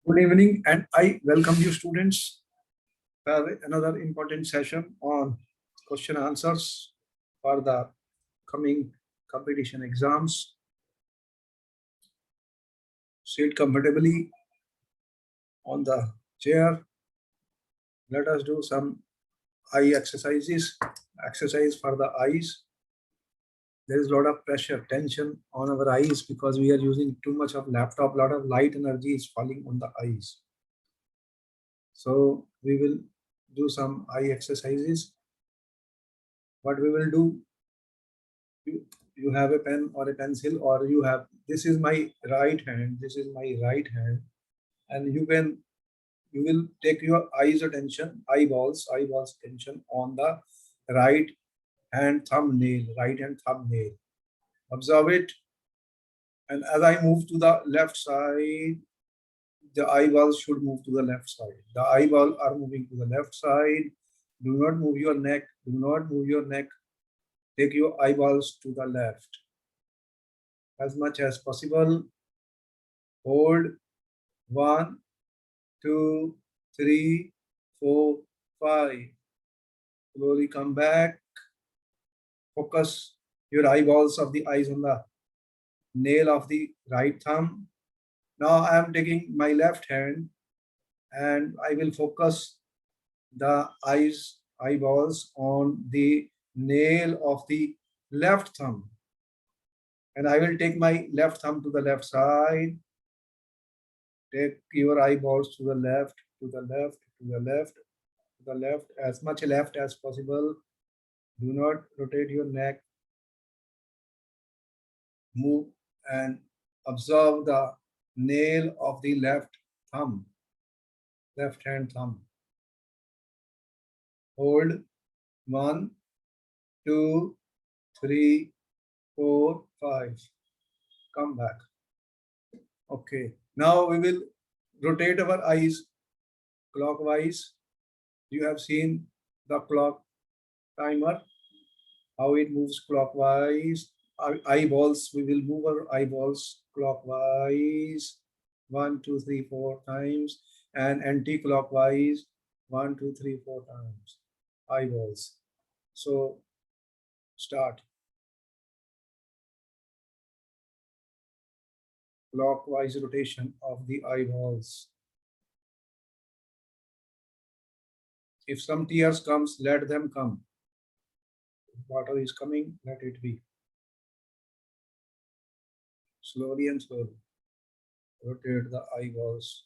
Good evening, and I welcome you, students, for another important session on question answers for the coming competition exams. Sit comfortably on the chair. Let us do some eye exercises. Exercise for the eyes. There is a lot of pressure, tension on our eyes because we are using too much of laptop. A lot of light energy is falling on the eyes. So we will do some eye exercises. What we will do, you have a pen or a pencil, or you have, this is my right hand, this is my right hand, and you will take your eyeballs attention on the right right hand thumbnail. Observe it, and as I move to the left side, the eyeballs should move to the left side. The eyeball are moving to the left side. Do not move your neck. Do not move your neck. Take your eyeballs to the left as much as possible. Hold. 1, 2, 3, 4, 5. Slowly come back. Focus your eyeballs of the eyes on the nail of the right thumb. Now I am taking my left hand and I will focus the eyeballs on the nail of the left thumb. And I will take my left thumb to the left side. Take your eyeballs to the left, to the left, to the left, to the left, as much left as possible. Do not rotate your neck. Move and observe the nail of the left thumb, left hand thumb. Hold. 1, 2, 3, 4, 5. Come back. Okay. Now we will rotate our eyes clockwise. You have seen the clock timer, how it moves clockwise. Our eyeballs, we will move our eyeballs clockwise 1, 2, 3, 4 times, and anti-clockwise 1, 2, 3, 4 times. Eyeballs. So start. Clockwise rotation of the eyeballs. If some tears comes, let them come. If water is coming, let it be. Slowly and slowly. Rotate the eyeballs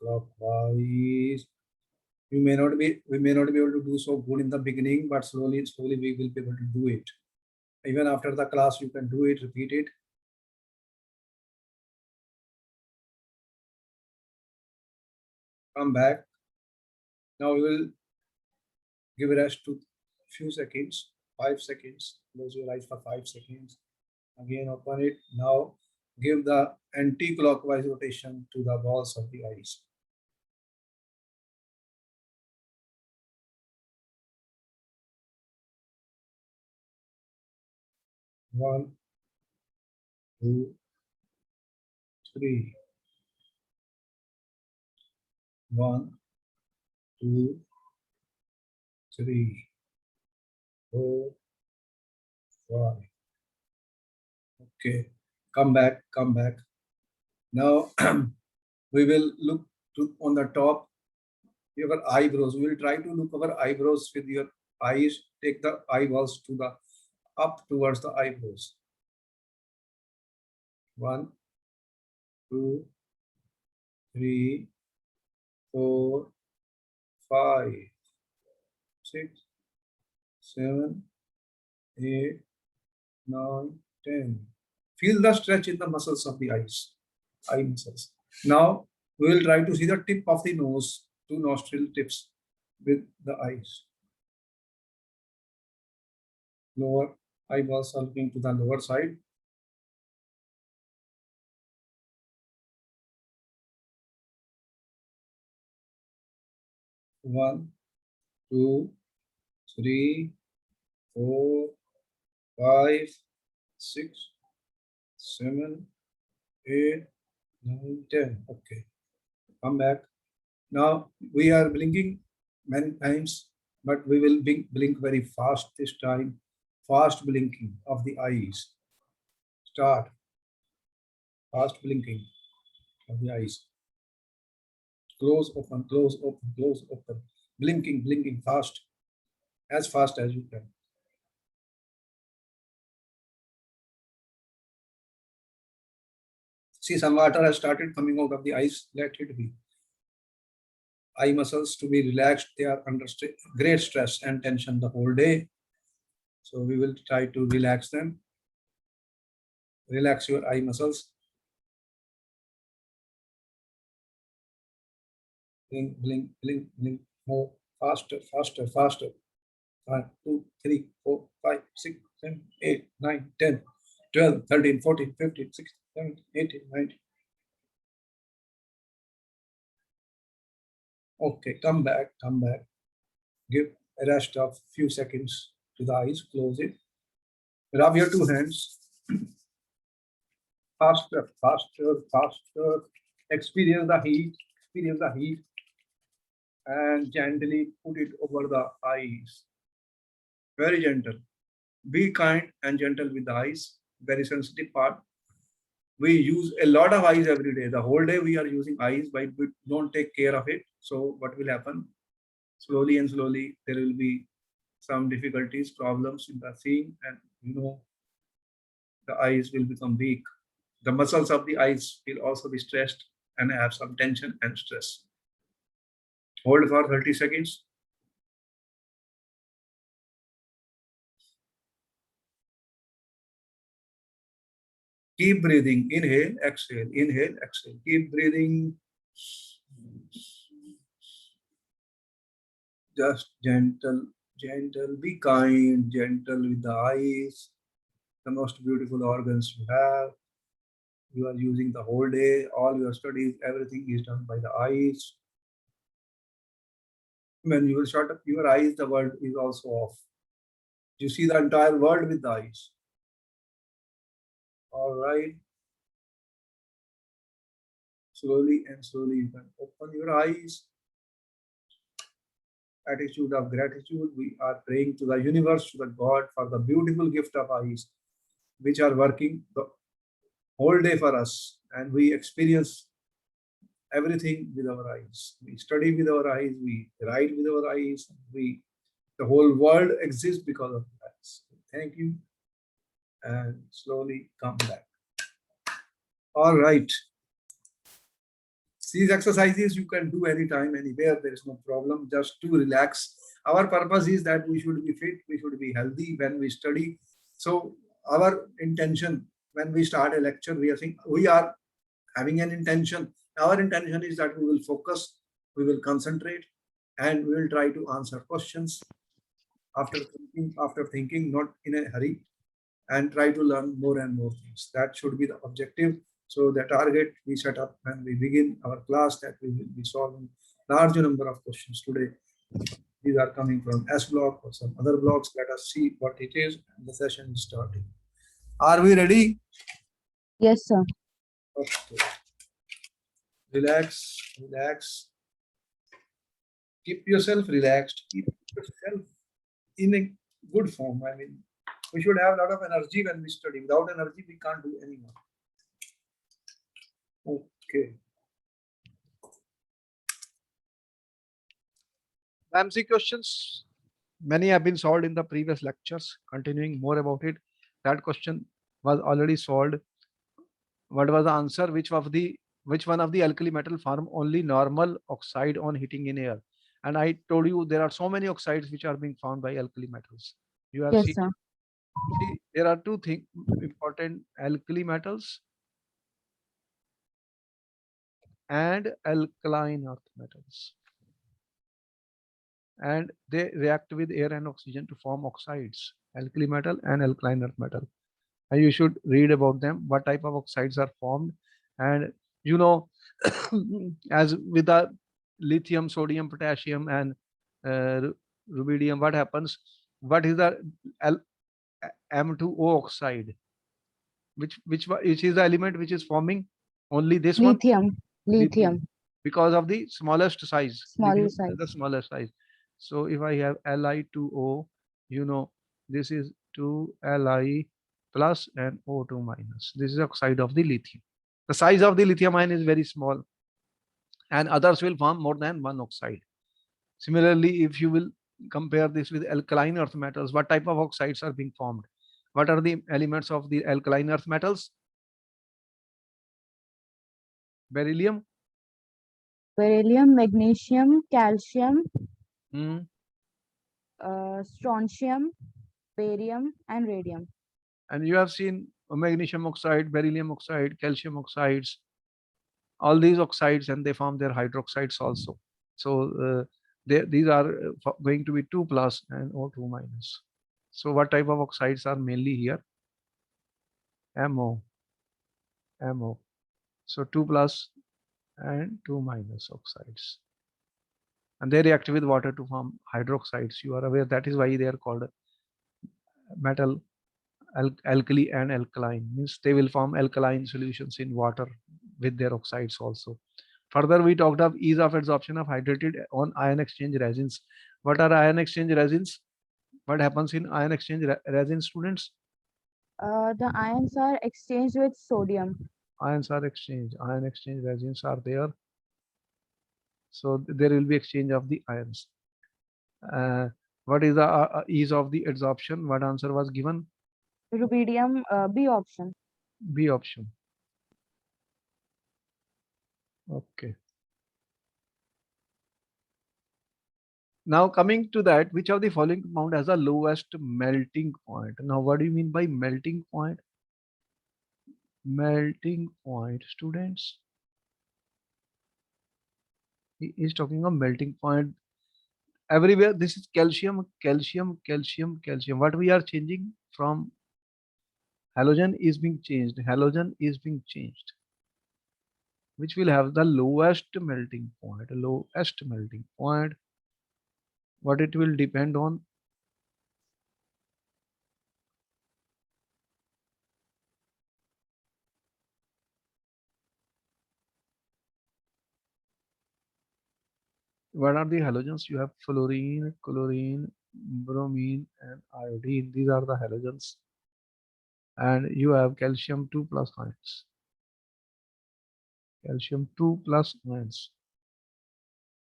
clockwise. We may not be able to do so good in the beginning, but slowly and slowly we will be able to do it. Even after the class, you can do it, repeat it. Come back. Now we will give a rest to few seconds, 5 seconds. Close your eyes for 5 seconds. Again, open it. Now give the anti-clockwise rotation to the balls of the eyes. One, 2, 3. 1, 2, 3, 4, 5. Okay, come back, come back. Now we will look on the top, your eyebrows. We will try to look our eyebrows with your eyes. Take the eyeballs to the up towards the eyebrows. 1, 2, 3, 4, 5, 6, 7, 8, 9, 10. Feel the stretch in the muscles of the eye muscles. Now we will try to see the tip of the nose, 2 nostril tips with the eyes. Lower eyeballs are looking to the lower side. One, 2, 3, 4, 5, 6, 7, 8, 9, 10. Okay. Come back. Now we are blinking many times, but we will blink very fast this time. Fast blinking of the eyes. Start. Fast blinking of the eyes. Close, open, close, open, close, open. Blinking, blinking fast. As fast as you can. See, some water has started coming out of the eyes. Let it be. Eye muscles to be relaxed. They are under great stress and tension the whole day. So we will try to relax them. Relax your eye muscles. Blink, blink, blink, blink. More faster, faster, faster. 1, 2, 3, 4, 5, 6, 7, 8, 9, 10, 12, 13, 14, 15, 16, 17, 18, 19. Okay, come back, come back. Give a rest of few seconds to the eyes, close it. Rub your two hands. Faster, faster, faster. Experience the heat, and gently put it over the eyes. Very gentle. Be kind and gentle with the eyes. Very sensitive part. We use a lot of eyes every day. The whole day we are using eyes, but we don't take care of it. So what will happen? Slowly and slowly, there will be some difficulties, problems in the seeing, and the eyes will become weak. The muscles of the eyes will also be stressed and have some tension and stress. Hold for 30 seconds. Keep breathing. Inhale, exhale, inhale, exhale. Keep breathing. Just gentle, gentle. Be kind, gentle with the eyes. The most beautiful organs you have. You are using the whole day. All your studies, everything is done by the eyes. When you will shut up your eyes, the world is also off. You see the entire world with the eyes. All right. Slowly and slowly you can open your eyes. Attitude of gratitude. We are praying to the universe, to the God, for the beautiful gift of eyes, which are working the whole day for us. And we experience everything with our eyes. We study with our eyes. We write with our eyes. The whole world exists because of the eyes. Thank you. And slowly come back. All right. These exercises you can do anytime, anywhere. There is no problem. Just to relax. Our purpose is that we should be fit, we should be healthy when we study. So our intention when we start a lecture, we are having an intention. Our intention is that we will focus, we will concentrate, and we will try to answer questions after thinking, not in a hurry, and try to learn more and more things. That should be the objective. So the target we set up when we begin our class, that we will be solving large number of questions today. These are coming from S block or some other blocks. Let us see what it is. And the session is starting. Are we ready? Yes, sir. Okay. Relax, relax. Keep yourself relaxed. Keep yourself in a good form. I mean, we should have a lot of energy when we study. Without energy, we can't do any more. Okay. MC questions. Many have been solved in the previous lectures. Continuing more about it. That question was already solved. What was the answer? Which one of the alkali metal form only normal oxide on heating in air? And I told you there are so many oxides which are being found by alkali metals. You have Yes, seen. sir. See, there are two things important: alkali metals and alkaline earth metals. And they react with air and oxygen to form oxides, alkali metal and alkaline earth metal. And you should read about them, what type of oxides are formed. And as with the lithium, sodium, potassium, and rubidium, what happens? What is the M2O oxide? Which is the element which is forming only this one? Lithium. because of the smallest size. Small Lithium is size. the smallest size. So if I have Li2O, you know, this is 2Li plus and O2 minus. This is the oxide of the lithium. The size of the lithium ion is very small, and others will form more than one oxide. Similarly, if you will compare this with alkaline earth metals, what type of oxides are being formed? What are the elements of the alkaline earth metals? Beryllium, Beryllium, magnesium, calcium, hmm, strontium, barium, and radium. and you have seen magnesium oxide, beryllium oxide, calcium oxides, all these oxides, and they form their hydroxides also. So these are going to be 2 plus and O2 minus. So what type of oxides are mainly here? MO, MO. So 2 plus and 2 minus oxides. And they react with water to form hydroxides. You are aware that is why they are called metal alkali and alkaline. Means they will form alkaline solutions in water with their oxides also. Further, we talked of ease of adsorption of hydrated on ion exchange resins. What are ion exchange resins? What happens in ion exchange resins, students? The ions are exchanged with sodium. Ions are exchanged. Ion exchange resins are there. So there will be exchange of the ions. What is the ease of the adsorption? What answer was given? Rubidium, B option. B option. Okay. Now coming to that, which of the following compound has the lowest melting point? Now what do you mean by melting point? Melting point, students. He is talking of melting point. Everywhere this is calcium, calcium, calcium, calcium. What we are changing from halogen is being changed. Halogen is being changed. Which will have the lowest melting point. Lowest melting point. What it will depend on? What are the halogens? You have fluorine, chlorine, bromine, and iodine. These are the halogens. And you have calcium 2 plus ions. Calcium 2 plus ions.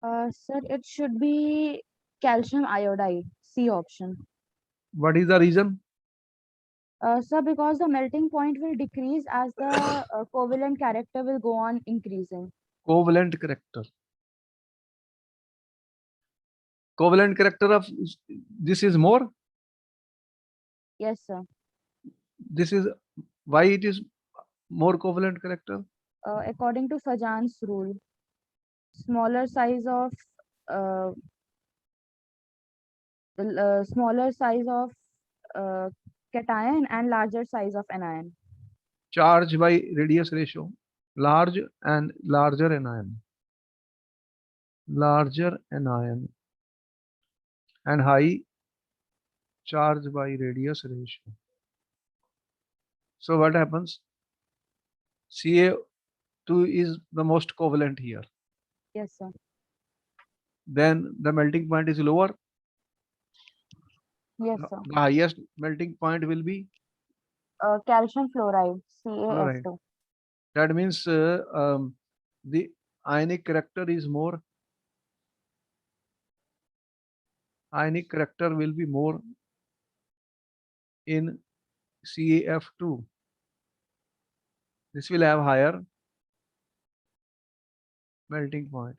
Sir, it should be calcium iodide, C option. What is the reason? Sir, because the melting point will decrease as the covalent character will go on increasing. Covalent character. Covalent character of this is more. Yes, sir. This is why it is more covalent character. According to Fajan's rule, smaller size of uh, smaller size of uh, cation and larger size of anion. Charge by radius ratio. Large and larger anion. Larger anion. And high charge by radius ratio. So what happens? Ca2 is the most covalent here. Yes, sir. Then the melting point is lower. Yes, sir. The highest melting point will be Calcium fluoride, fluoride. CaF2. That means the ionic character is more. Ionic character will be more in CaF2. This will have higher melting point.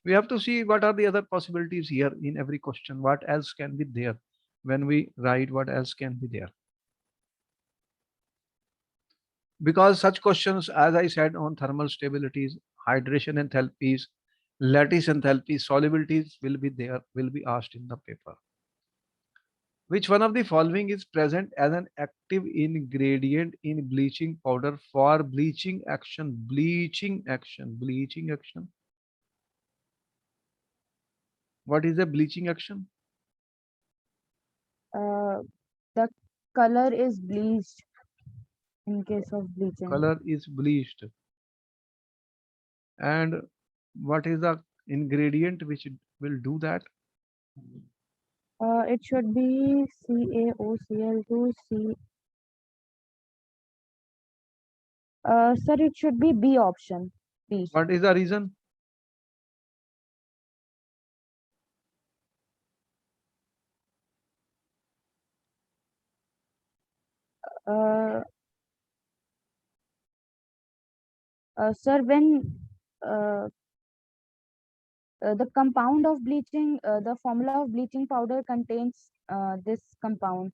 We have to see what are the other possibilities here in every question. What else can be there when we write what else can be there? Because such questions, as I said, on thermal stabilities, hydration enthalpies, lattice enthalpies, solubilities will be there, will be asked in the paper. Which one of the following is present as an active ingredient in bleaching powder for bleaching action? Bleaching action, bleaching action. What is a bleaching action? The color is bleached. in case of bleaching. Color is bleached. And what is the ingredient which will do that? It should be CaOCl2 C. Sir, it should be B option. B. What is the reason? Uh, Sir, when uh, the compound of bleaching, the formula of bleaching powder contains this compound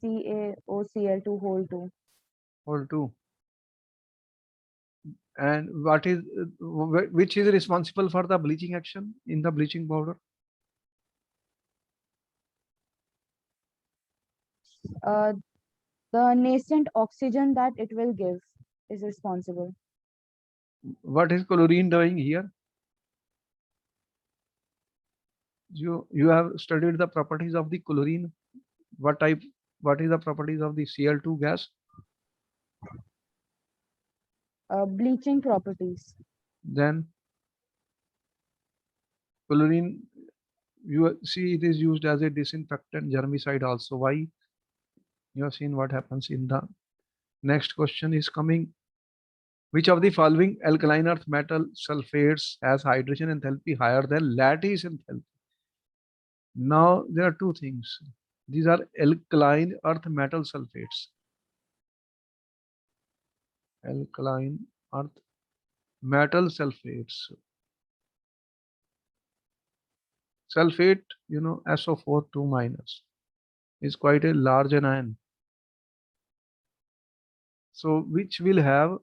CaOCl2 whole 2. Whole 2. And what is which is responsible for the bleaching action in the bleaching powder? Uh, the nascent oxygen that it will give is responsible. What is chlorine doing here? You have studied the properties of the chlorine. What is the properties of the Cl2 gas? Bleaching properties. Then chlorine, you see it is used as a disinfectant, germicide also. Why? You have seen what happens in the next question is coming. Which of the following alkaline earth metal sulfates has hydration enthalpy higher than lattice enthalpy? Now there are two things. These are alkaline earth metal sulfates. Alkaline earth metal sulfates. Sulfate, SO4 2 minus is quite a large anion. So which will have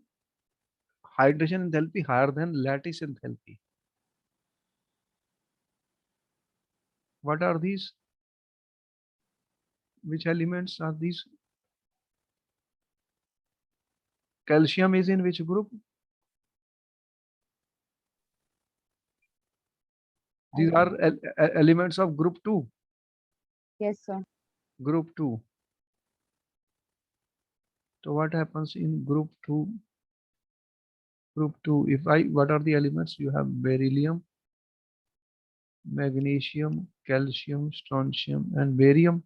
hydration enthalpy higher than lattice enthalpy. What are these? Which elements are these? Calcium is in which group? These are elements of group 2. Yes, sir. Group 2. So what happens in group 2? Group 2, what are the elements? You have beryllium, magnesium, calcium, strontium, and barium.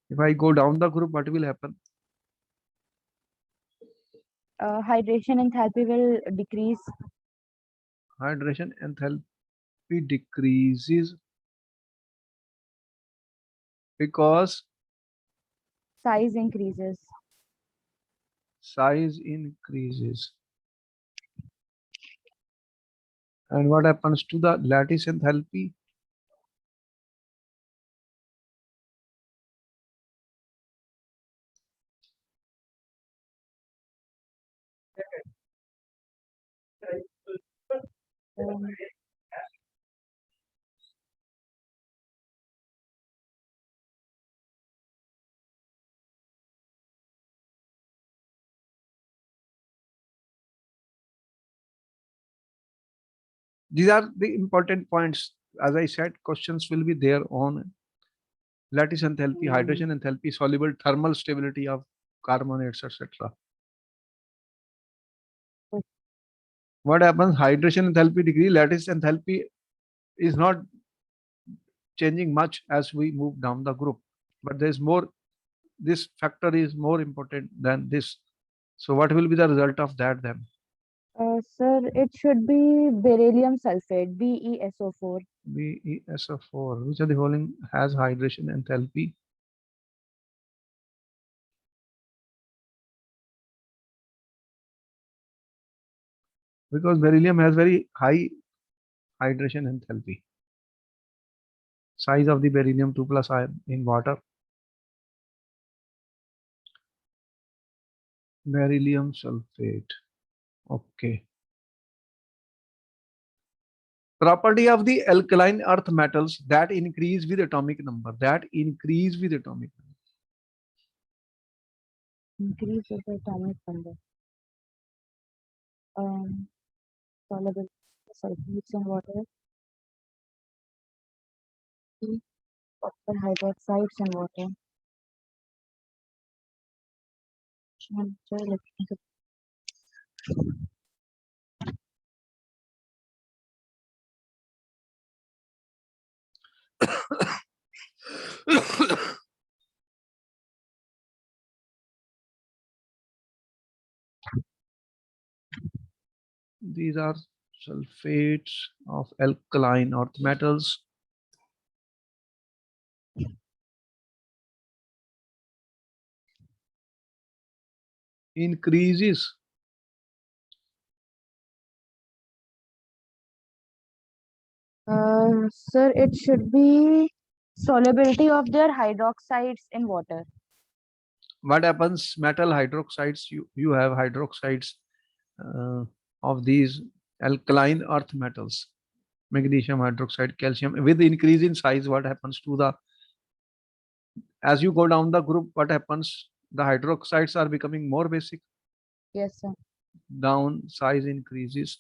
If I go down the group, what will happen? Hydration enthalpy will decrease. Hydration enthalpy decreases because Size increases. size increases. And what happens to the lattice enthalpy? Um, These are the important points. As I said, questions will be there on lattice enthalpy, hydration enthalpy, soluble thermal stability of carbonates, etc. What happens? Hydration enthalpy degree, lattice enthalpy is not changing much as we move down the group, but there's more. This factor is more important than this. So what will be the result of that then? Sir, it should be beryllium sulfate, BeSO4. BeSO4, which of the following has hydration enthalpy? Because beryllium has very high hydration enthalpy. Size of the beryllium 2 plus ion in water. Beryllium sulfate. Okay. Property of the alkaline earth metals that increase with atomic number. That increase with atomic number. Increase of the atomic number. Soluble sulfates in water. Copper hydroxides in water. These are sulfates of alkaline earth metals. Increases Sir, it should be solubility of their hydroxides in water. what happens, metal hydroxides, you have hydroxides of these alkaline earth metals, magnesium hydroxide, calcium. With increase in size, what happens to the, as you go down the group, what happens, the hydroxides are becoming more basic, Yes, sir. down, size increases,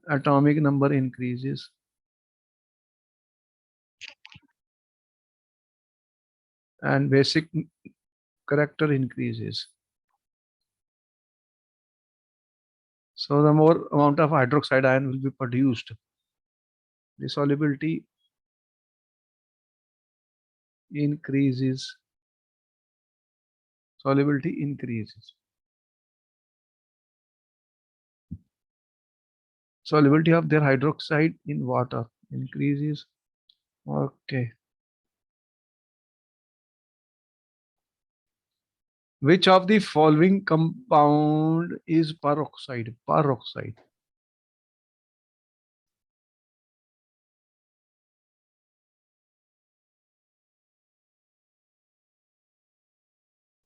atomic number increases, and basic character increases. So the more amount of hydroxide ion will be produced, the solubility increases. Solubility increases. Solubility of their hydroxide in water increases. Okay. Which of the following compound is peroxide? Peroxide.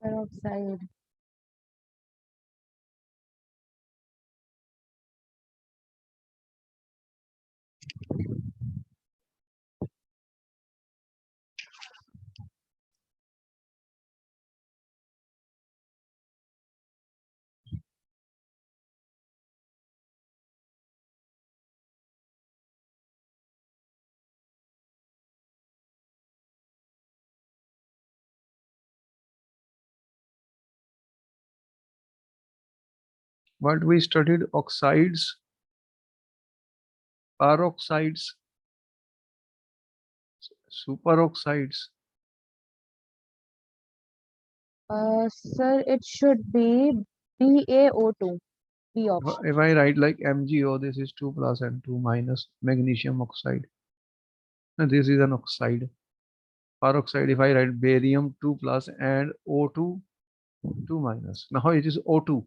Peroxide. What we studied, oxides, peroxides, superoxides. Sir, it should be BaO2. B option. If I write like MgO, this is 2 plus and 2 minus magnesium oxide. And this is an oxide. Peroxide, if I write barium 2 plus and O2 2 minus. Now it is O2.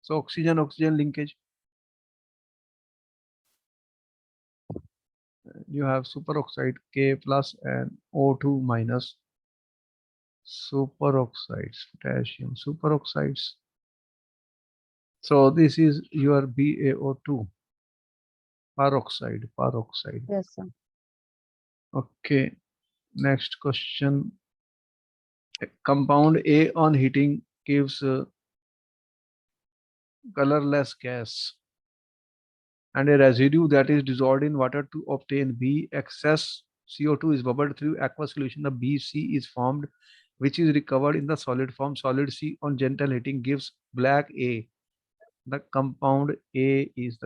So oxygen linkage. You have superoxide K plus and O2 minus. Superoxides, potassium superoxides. So this is your BaO2. Peroxide. Yes, sir. Okay. Next question. A compound A on heating gives colorless gas, and a residue that is dissolved in water to obtain B. Excess CO2 is bubbled through aqueous solution. The BC is formed, which is recovered in the solid form. Solid C on gentle heating gives black A. The compound A is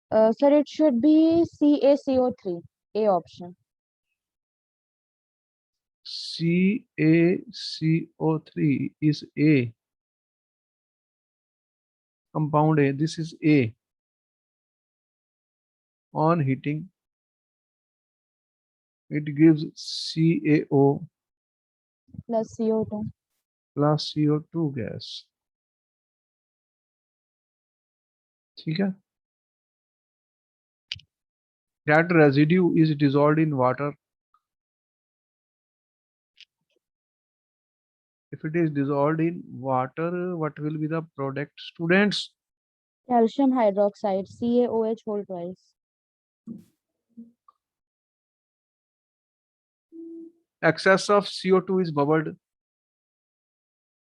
Uh, Sir, it should be CaCO3. A option. CaCO3 is A. Compound A. This is A. On heating, it gives CaO Plus CO2. plus CO2 gas. ठीक है? That residue is dissolved in water. If it is dissolved in water, what will be the product, students? Calcium hydroxide, CaOH whole twice. Excess of CO2 is bubbled.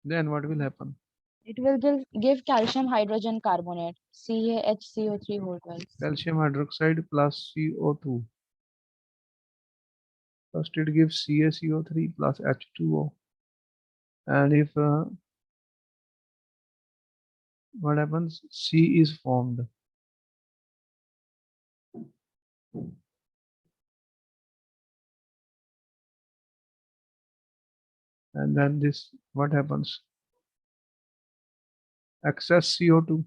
Then what will happen? It will give calcium hydrogen carbonate, CaHCO3 whole twice. Calcium hydroxide plus CO2. First it gives CaCO3 plus H2O. And if what happens? C is formed. And then this, what happens? Excess CO2.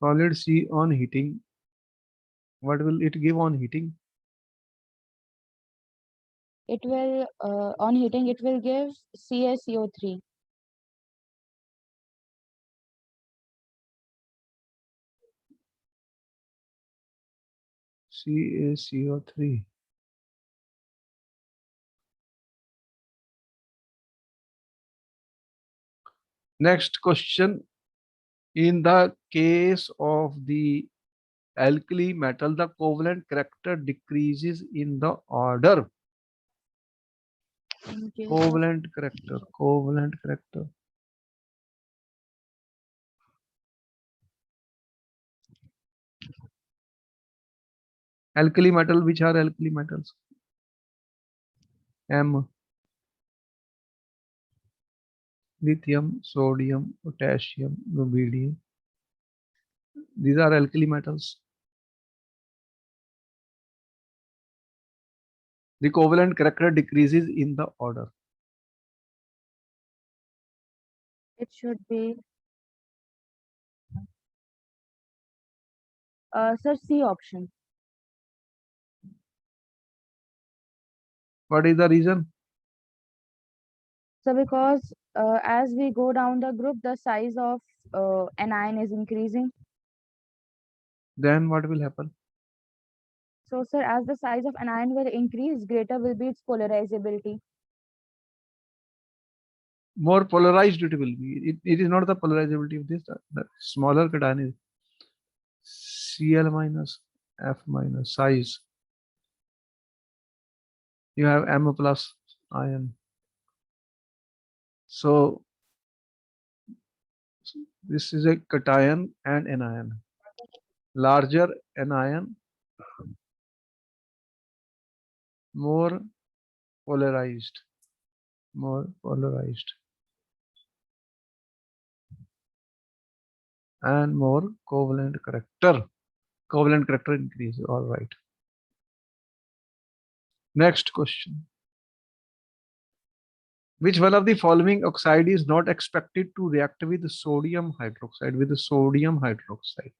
Solid C on heating. What will it give on heating? It will, on heating, it will give CaCO3. CaCO3. Next question. In the case of the alkali metal, the covalent character decreases in the order. Covalent character, covalent character. Alkali metal, which are alkali metals? M, lithium, sodium, potassium, rubidium. These are alkali metals. The covalent character decreases in the order. It should be, sir, C option. What is the reason? So because as we go down the group, the size of anion is increasing. Then what will happen? So, sir, as the size of anion will increase, greater will be its polarizability. More polarized it will be. It is not the polarizability of this. The smaller cation is Cl minus, F minus size. You have M plus ion. So this is a cation and anion. Larger anion, more polarized, more polarized, and more covalent character. Covalent character increase. All right. Next question. Which one of the following oxide is not expected to react with sodium hydroxide? With sodium hydroxide.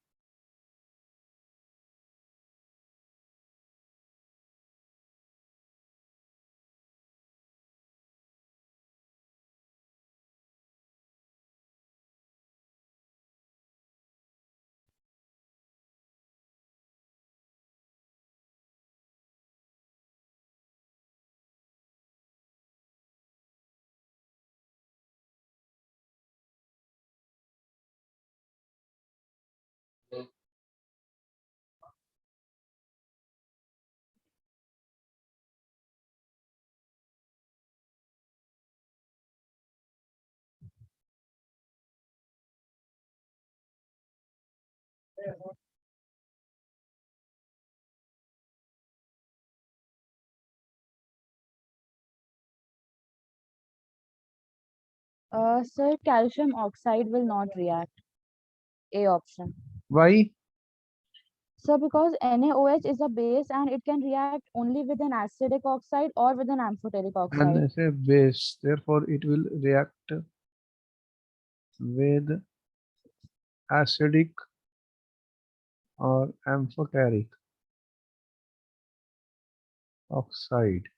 Sir, calcium oxide will not react. A option. Why? So, because NaOH is a base and it can react only with an acidic oxide or with an amphoteric oxide. And as a base, therefore it will react with acidic or amphoteric oxide.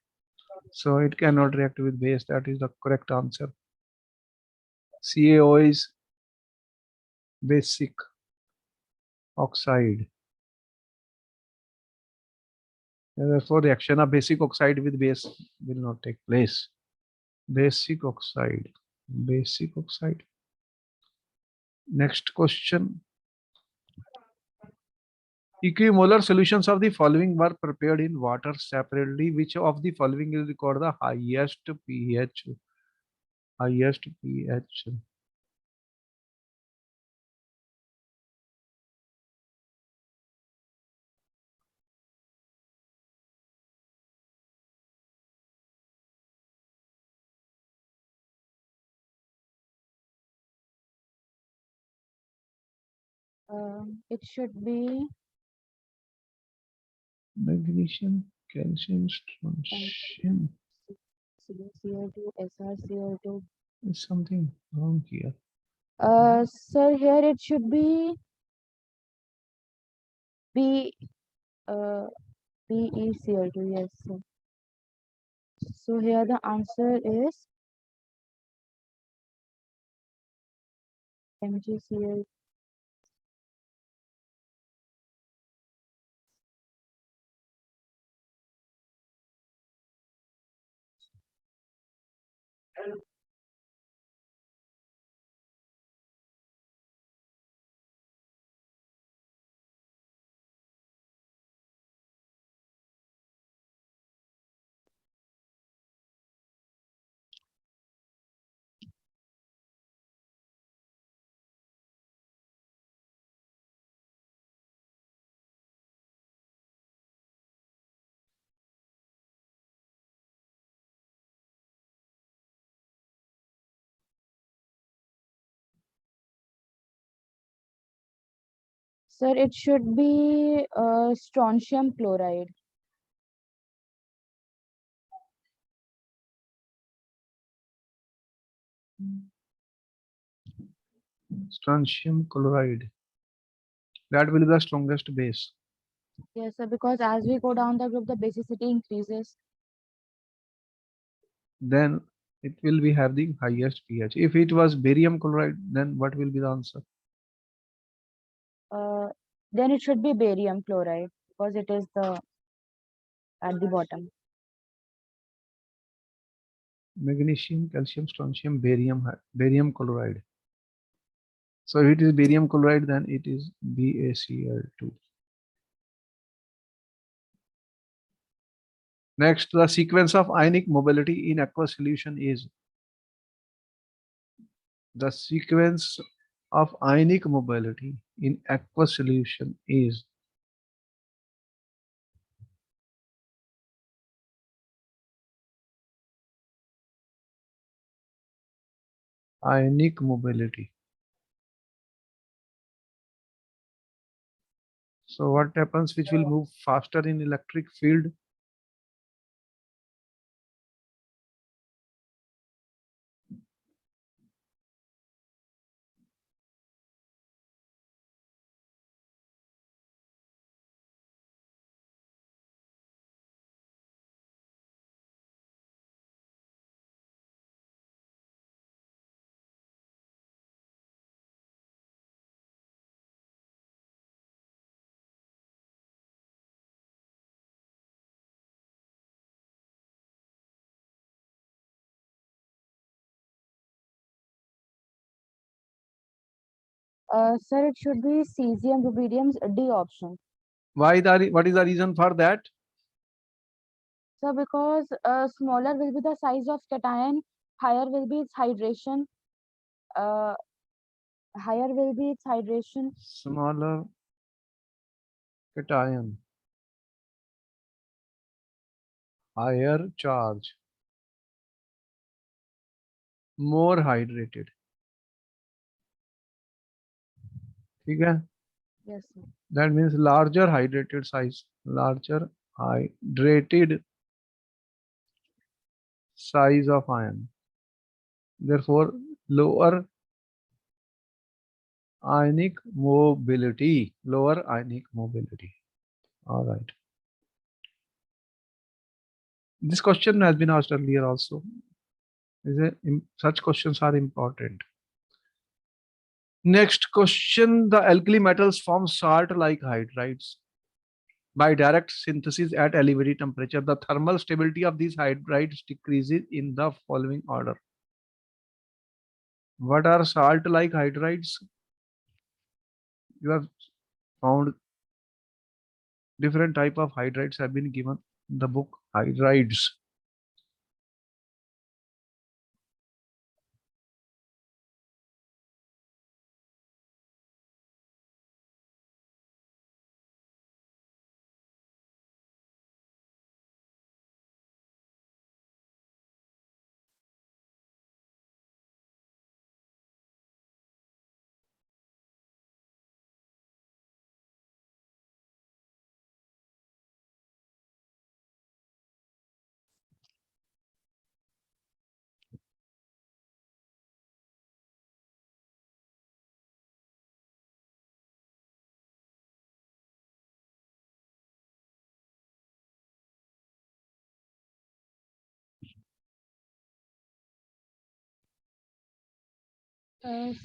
So it cannot react with base. That is the correct answer. CaO is basic oxide. And therefore, reaction of basic oxide with base will not take place. Basic oxide. Basic oxide. Next question. Equimolar solutions of the following were prepared in water separately. Which of the following will record the highest pH? Highest pH. It should be Magnesium, calcium, strontium. CaCO2, SrCl2. There's something wrong here. Sir, here it should be B, uh, BeCl2. Yes, sir. So here the answer is MgCl. Sir, it should be strontium chloride. Strontium chloride. That will be the strongest base. Yes, sir, because as we go down the group, the basicity increases. Then it will be have the highest pH. If it was barium chloride, then what will be the answer? Then it should be barium chloride because it is the at the bottom. Magnesium, calcium, strontium, barium chloride. So if it is barium chloride, then it is BaCl2. Next, the sequence of ionic mobility in aqueous solution is. The sequence of ionic mobility in aqueous solution is ionic mobility. So what happens which will move faster in electric field? Sir, it should be cesium, rubidium's D option. What is the reason for that? So because smaller will be the size of cation, higher will be its hydration. Higher will be its hydration. Smaller cation, higher charge, more hydrated. ठीक है? Yes, sir. That means larger hydrated size, larger hydrated size of ion. Therefore, lower ionic mobility. Lower ionic mobility. All right. This question has been asked earlier also. Such questions are important. Next question, the alkali metals form salt-like hydrides by direct synthesis at elevated temperature. The thermal stability of these hydrides decreases in the following order. What are salt-like hydrides? You have found different type of hydrides have been given in the book hydrides.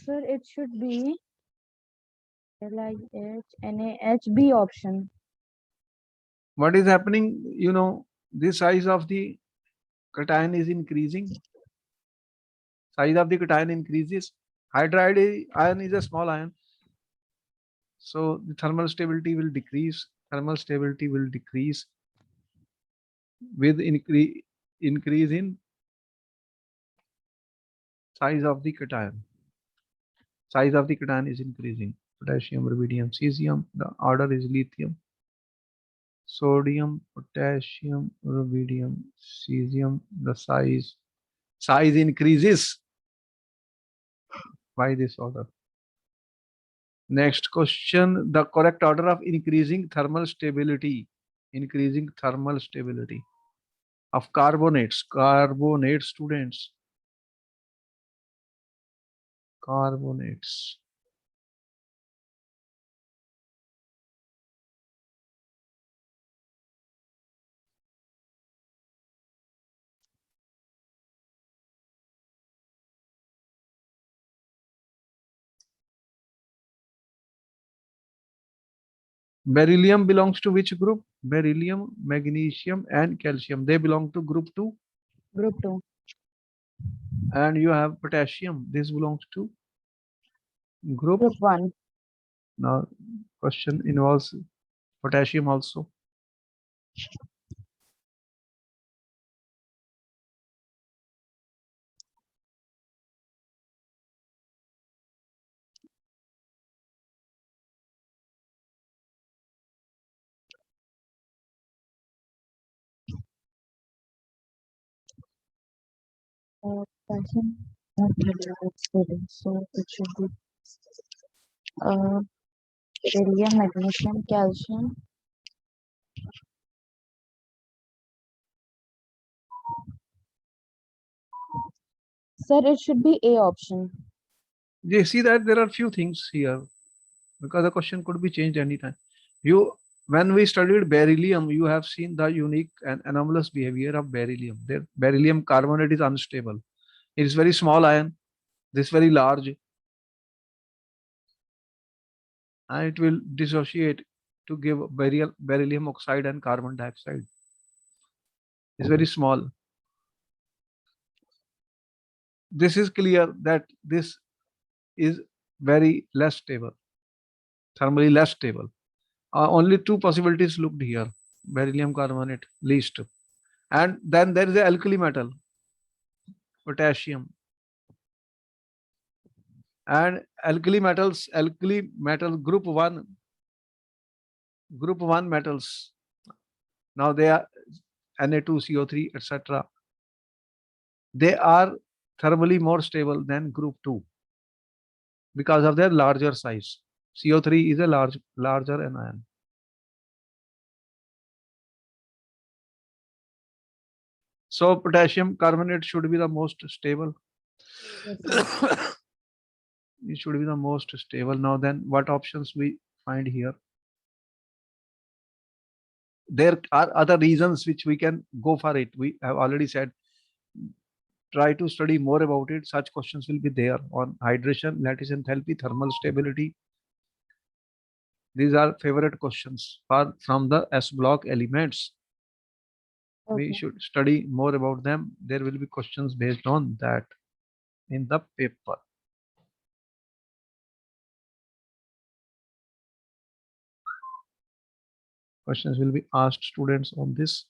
Sir, it should be LIHNAHB option. What is happening? You know, the size of the cation is increasing. Size of the cation increases. Hydride ion is a small ion. So the thermal stability will decrease. Thermal stability will decrease with increase in size of the cation. Size of the cation is increasing. Potassium, rubidium, cesium. The order is lithium, sodium, potassium, rubidium, cesium. The size increases by this order. Next question, the correct order of increasing thermal stability of carbonates. Carbonate students. Carbonates. Beryllium belongs to which group? Beryllium, magnesium, and calcium. They belong to group 2. Group 2. And you have potassium. This belongs to group. Group 1. Now, question involves potassium also. Potassium. So it should be beryllium, magnesium, calcium. Sir, it should be A option. You see that there are few things here because the question could be changed anytime. When we studied beryllium, you have seen the unique and anomalous behavior of beryllium. The beryllium carbonate is unstable. It is very small ion. This very large, and it will dissociate to give beryllium oxide and carbon dioxide. It's very small. This is clear that this is very less stable, thermally less stable. Only two possibilities looked here: beryllium carbonate least, and then there is the alkali metal, potassium, and alkali metal group 1 metals. Now they are Na2CO3 etc. They are thermally more stable than group 2 because of their larger size. CO3 is a larger anion. So potassium carbonate should be the most stable. Yes, It should be the most stable. Now then, what options we find here? There are other reasons which we can go for it. We have already said try to study more about it. Such questions will be there on hydration, lattice enthalpy, thermal stability. These are favorite questions from the S block elements. We Okay. should study more about them. There will be questions based on that in the paper. Questions will be asked students on this.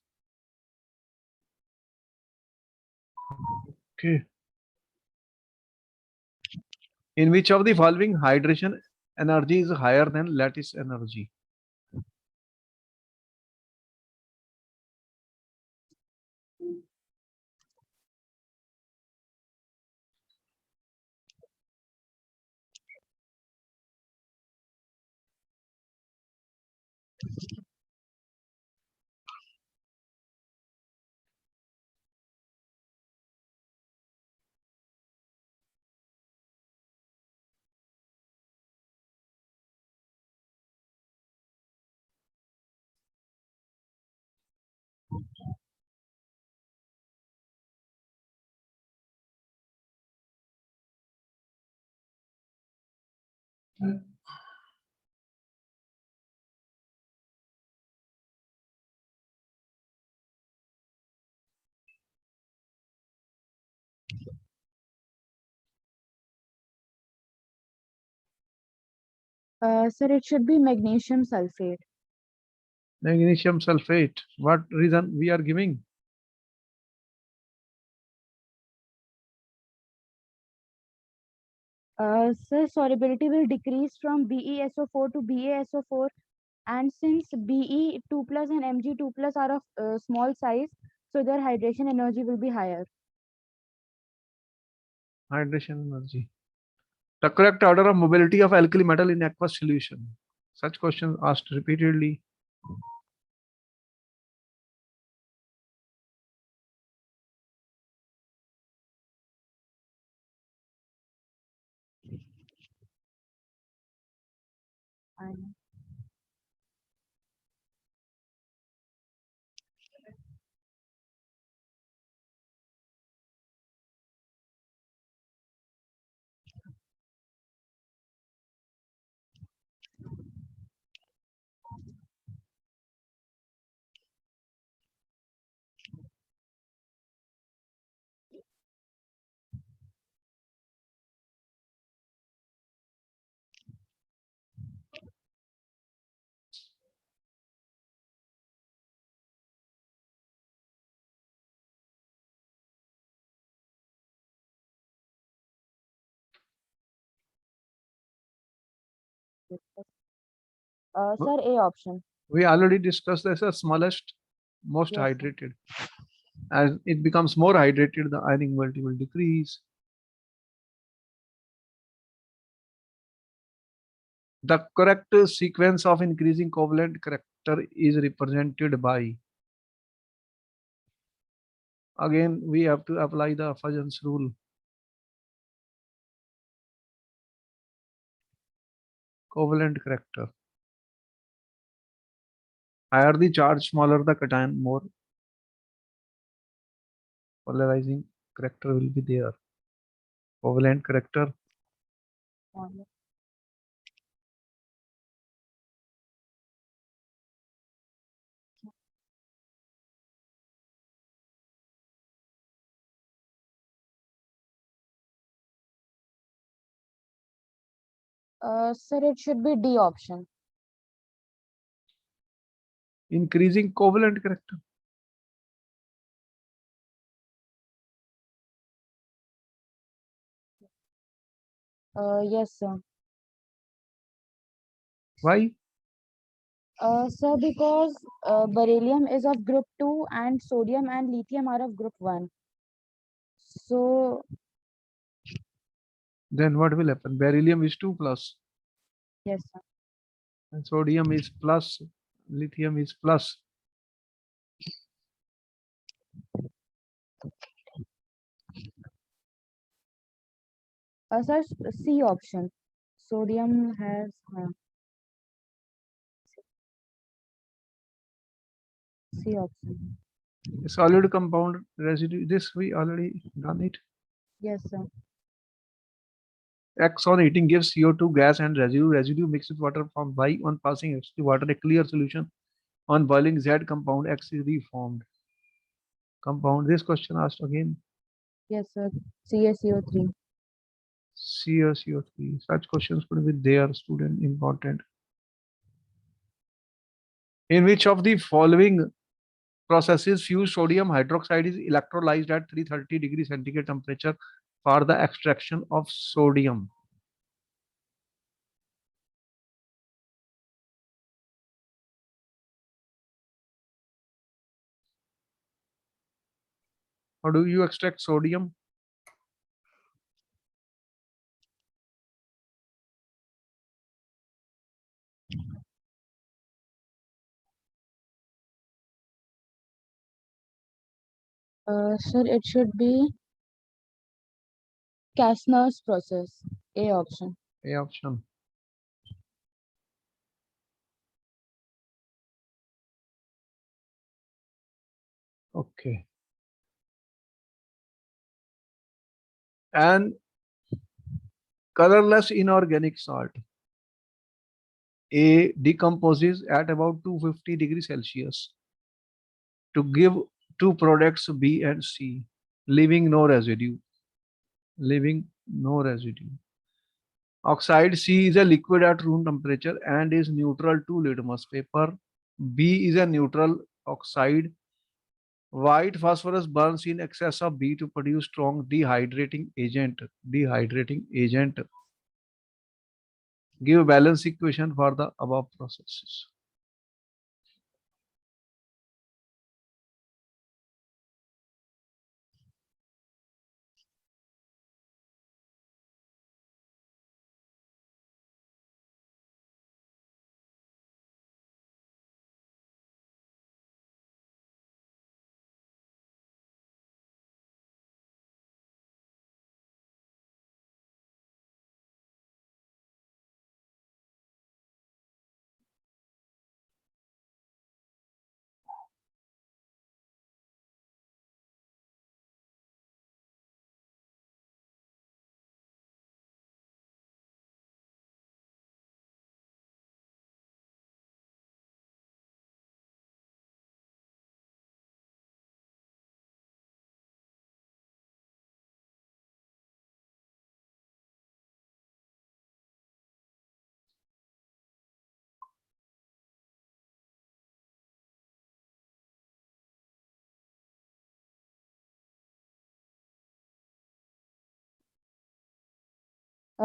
Okay. In which of the following hydration energy is higher than lattice energy? Sir, it should be magnesium sulfate. Magnesium sulfate. What reason we are giving? Sir, solubility will decrease from BeSO4 to BaSO4, and since Be2 plus and Mg2 plus are of small size, so their hydration energy will be higher. Hydration energy. The correct order of mobility of alkali metal in aqueous solution. Such questions asked repeatedly. And sir, A option. We already discussed this as smallest, most Yes, sir. hydrated. As it becomes more hydrated, the ironing mobility will decrease. The correct sequence of increasing covalent character is represented by. Again, we have to apply the Fajans rule. Covalent character. Higher the charge, smaller the cation, more polarizing character will be there. Covalent character. Sir, it should be D option. Increasing covalent character. Yes, sir. Why? Sir, because beryllium is of group 2 and sodium and lithium are of group 1. So, Then what will happen? Beryllium is 2 plus, yes, sir. and sodium is plus, lithium is plus. Sir, C option. Sodium has C option. Solid compound residue. This we already done it. Yes, sir. X on heating gives CO2 gas and residue. Residue mixed with water formed Y on passing X to water. A clear solution on boiling Z compound X is reformed. Compound. This question asked again. Yes, sir. CaCO3. CaCO3. Such questions could be there, student, important. In which of the following processes fused sodium hydroxide is electrolyzed at 330 degree centigrade temperature for the extraction of sodium? How do you extract sodium? Sir, it should be Kastner's process. A option. A option. Okay. And colorless inorganic salt. A decomposes at about 250 degrees Celsius to give two products B and C, leaving no residue. Leaving no residue. Oxide C is a liquid at room temperature and is neutral to litmus paper. B is a neutral oxide. White phosphorus burns in excess of B to produce strong dehydrating agent. Dehydrating agent. Give balance equation for the above processes.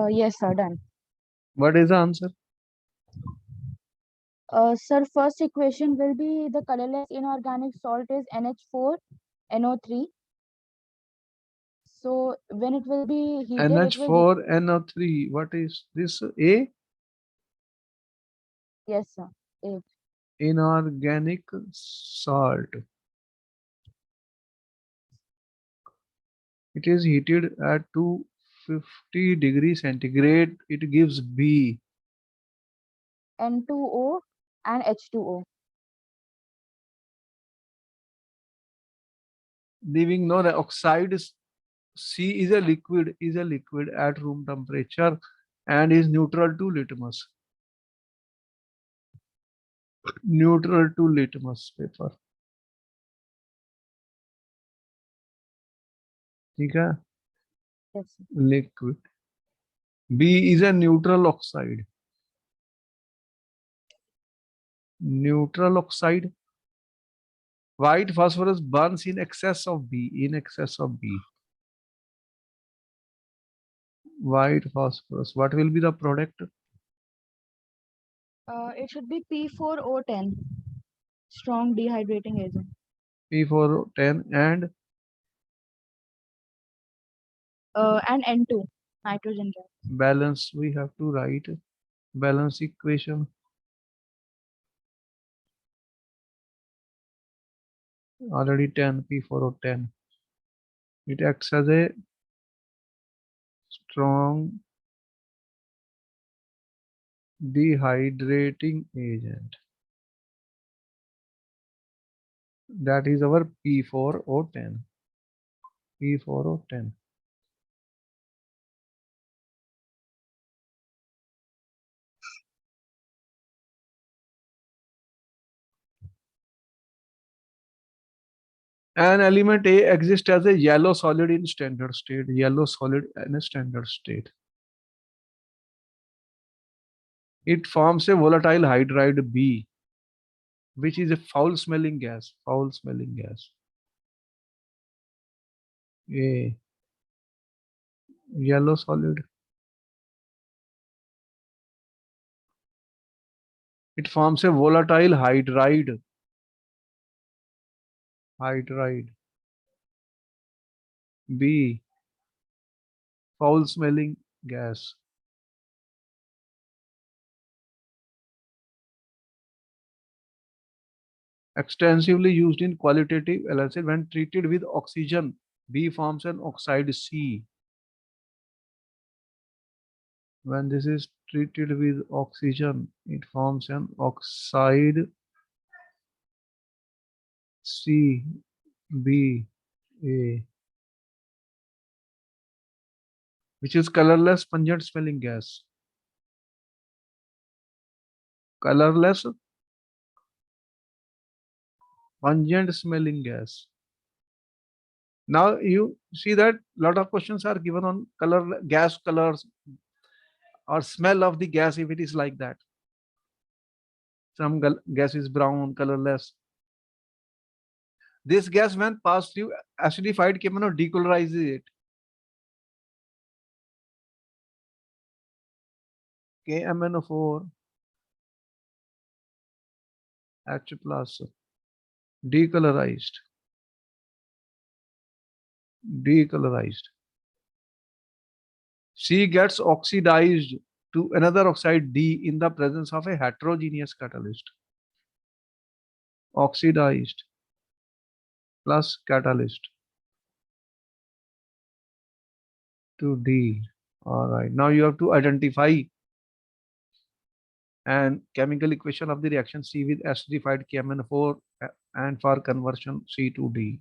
Yes, sir. Done. What is the answer? Sir, first equation will be the colorless inorganic salt is NH4NO3. So when it will be heated, it will NH4NO3. What is this? A? yes, sir. A. Inorganic salt. It is heated at 250 degrees centigrade. It gives B. N2O and H2O. Leaving no oxide. C is a liquid at room temperature and is neutral to litmus. Neutral to litmus paper. ठीक है? Yes, sir. Liquid. B is a neutral oxide. Neutral oxide. White phosphorus burns in excess of B. In excess of B. White phosphorus. What will be the product? It should be P4O10. Strong dehydrating agent. P410 and And N2, nitrogen gas. balance. We have to write balance equation. Already 10 P4O10. It acts as a strong dehydrating agent. That is our P4O10. P4O10. An element A exists as a yellow solid in standard state. Yellow solid in a standard state. It forms a volatile hydride B, which is a foul smelling gas. Foul smelling gas. A yellow solid. It forms a volatile hydride. Hydride. B. Foul smelling gas. Extensively used in qualitative analysis when treated with oxygen. B forms an oxide C. When this is treated with oxygen, it forms an oxide C, B, A, which is colorless, pungent smelling gas. Colorless, pungent smelling gas. Now you see that lot of questions are given on color, gas colors or smell of the gas if it is like that. Some gas is brown, colorless. This gas when passed through acidified KMNO decolorizes it. KMNO4 H plus decolorized. C gets oxidized to another oxide D in the presence of a heterogeneous catalyst. Oxidized plus catalyst to D. All right. Now you have to identify an chemical equation of the reaction C with acidified KMNO4 and for conversion C to D.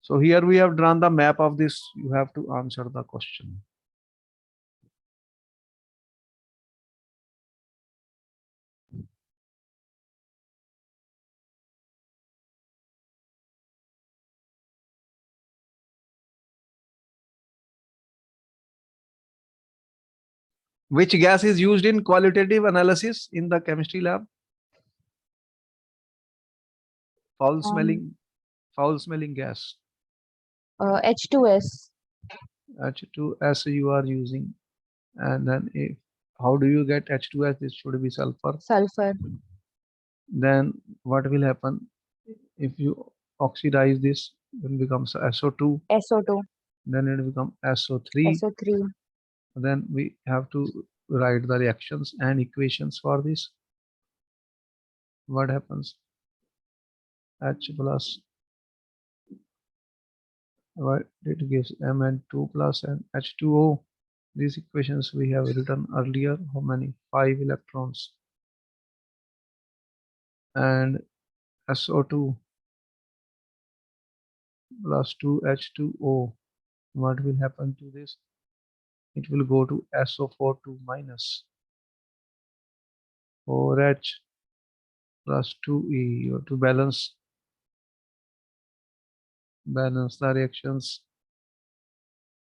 So here we have drawn the map of this. You have to answer the question. Which gas is used in qualitative analysis in the chemistry lab? Foul smelling gas. H2S. H2S you are using, and then if how do you get H2S? This should be sulfur. Sulfur. Then what will happen if you oxidize this? It becomes SO2. SO2. Then it becomes SO3. SO3. Then we have to write the reactions and equations for this. What happens? H plus, what it gives Mn2 plus and H2O. These equations we have written earlier. How many? 5 electrons. And SO2 plus 2H2O. What will happen to this? It will go to SO42 minus 4H plus 2E. You have to balance the reactions.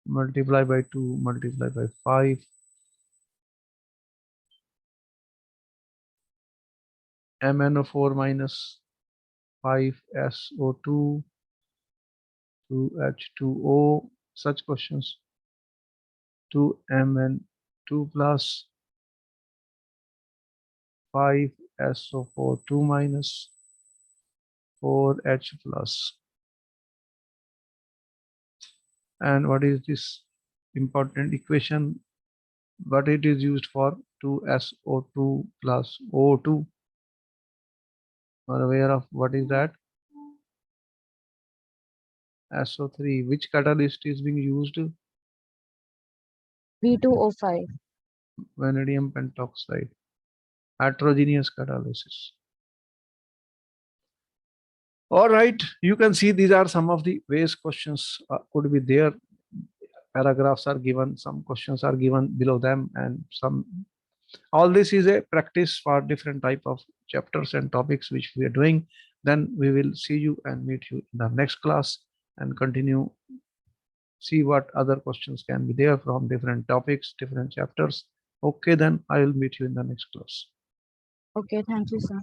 Multiply by 2, multiply by 5. MnO4 minus 5SO2 2H2O. Such questions. 2Mn2 plus 5SO4 2 minus 4H plus. And what is this important equation? What it is used for? 2SO2 plus O2. Are aware of what is that? SO3. Which catalyst is being used? V2O5. Vanadium pentoxide. Heterogeneous catalysis. All right, you can see these are some of the ways questions could be there. Paragraphs are given, some questions are given below them, and some. All this is a practice for different type of chapters and topics which we are doing. Then we will see you and meet you in the next class and continue. See what other questions can be there from different topics, different chapters. Okay, then I will meet you in the next class. Okay, thank you, sir.